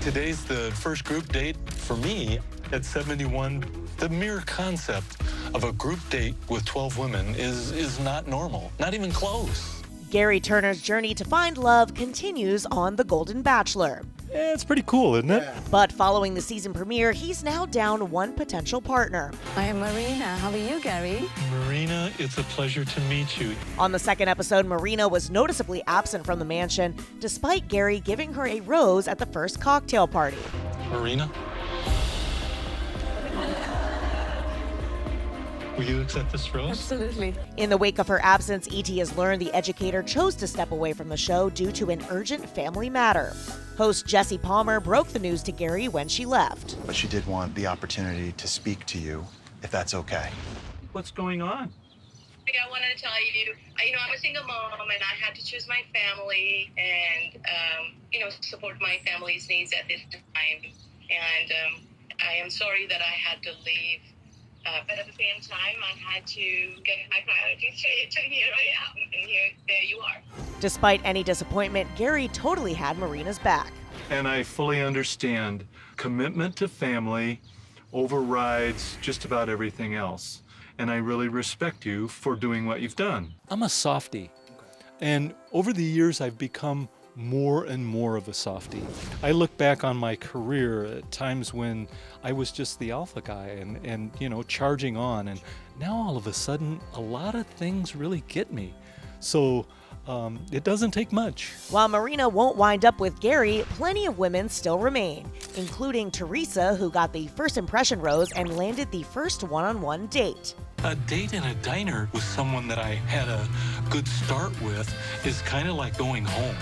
Today's the first group date for me at 71. The mere concept of a group date with 12 women is not normal, not even close. Gerry Turner's journey to find love continues on The Golden Bachelor. Yeah, it's pretty cool, isn't it? Yeah. But following the season premiere, he's now down one potential partner. I am Marina. How are you, Gerry? Marina, it's a pleasure to meet you. On the second episode, Marina was noticeably absent from the mansion, despite Gerry giving her a rose at the first cocktail party. Marina? Will you accept this rose? Absolutely. In the wake of her absence, E.T. has learned the educator chose to step away from the show due to an urgent family matter. Host Jessie Palmer broke the news to Gerry when she left. But she did want the opportunity to speak to you, if that's okay. What's going on? I wanted to tell you, I'm a single mom and I had to choose my family and, support my family's needs at this time. And I am sorry that I had to leave. But at the same time, I had to get my priorities straight, and here I am, and there you are. Despite any disappointment, Gerry totally had Marina's back. And I fully understand commitment to family overrides just about everything else. And I really respect you for doing what you've done. I'm a softie. And over the years, I've become more and more of a softie. I look back on my career at times when I was just the alpha guy and charging on, and now all of a sudden a lot of things really get me. So it doesn't take much. While Marina won't wind up with Gerry, plenty of women still remain, including Teresa, who got the first impression rose and landed the first one-on-one date. A date in a diner with someone that I had a good start with is kind of like going home.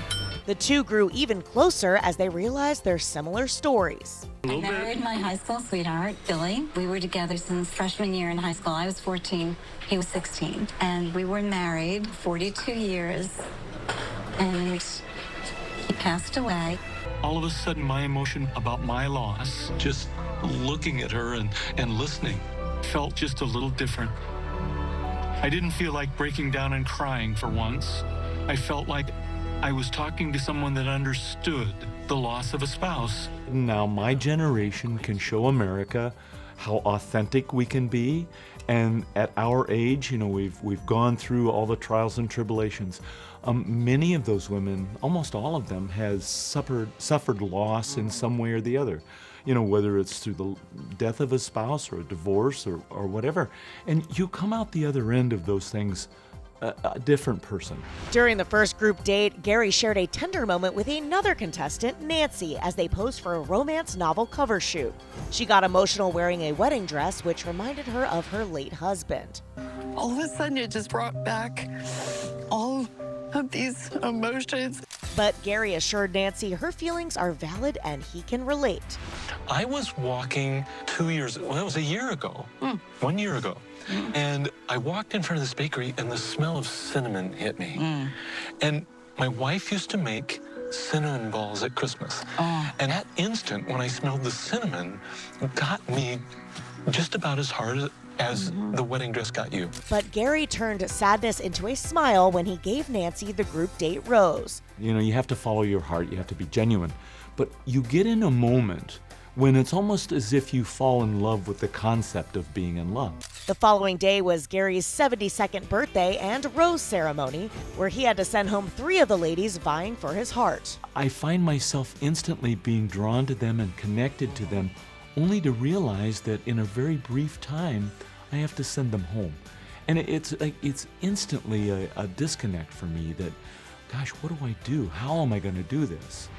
The two grew even closer as they realized their similar stories. I married my high school sweetheart, Billy. We were together since freshman year in high school. I was 14, he was 16. And we were married 42 years, and he passed away. All of a sudden, my emotion about my loss, just looking at her and listening, felt just a little different. I didn't feel like breaking down and crying for once. I felt like I was talking to someone that understood the loss of a spouse. Now my generation can show America how authentic we can be, and at our age, we've gone through all the trials and tribulations. Many of those women, almost all of them, has suffered loss in some way or the other. Whether it's through the death of a spouse or a divorce or whatever. And you come out the other end of those things a different person. During the first group date, Gerry shared a tender moment with another contestant, Nancy, as they posed for a romance novel cover shoot. She got emotional wearing a wedding dress, which reminded her of her late husband. All of a sudden, it just brought back all of these emotions. But Gerry assured Nancy her feelings are valid and he can relate. I was walking it was a year ago, 1 year ago. And I walked in front of this bakery and the smell of cinnamon hit me. And my wife used to make cinnamon balls at Christmas. And that instant when I smelled the cinnamon got me just about as hard as the wedding dress got you. But Gerry turned sadness into a smile when he gave Nancy the group date rose. You have to follow your heart, you have to be genuine. But you get in a moment when it's almost as if you fall in love with the concept of being in love. The following day was Gerry's 72nd birthday and rose ceremony, where he had to send home 3 of the ladies vying for his heart. I find myself instantly being drawn to them and connected to them, only to realize that in a very brief time, I have to send them home. And it's instantly a disconnect for me that, gosh, what do I do? How am I going to do this?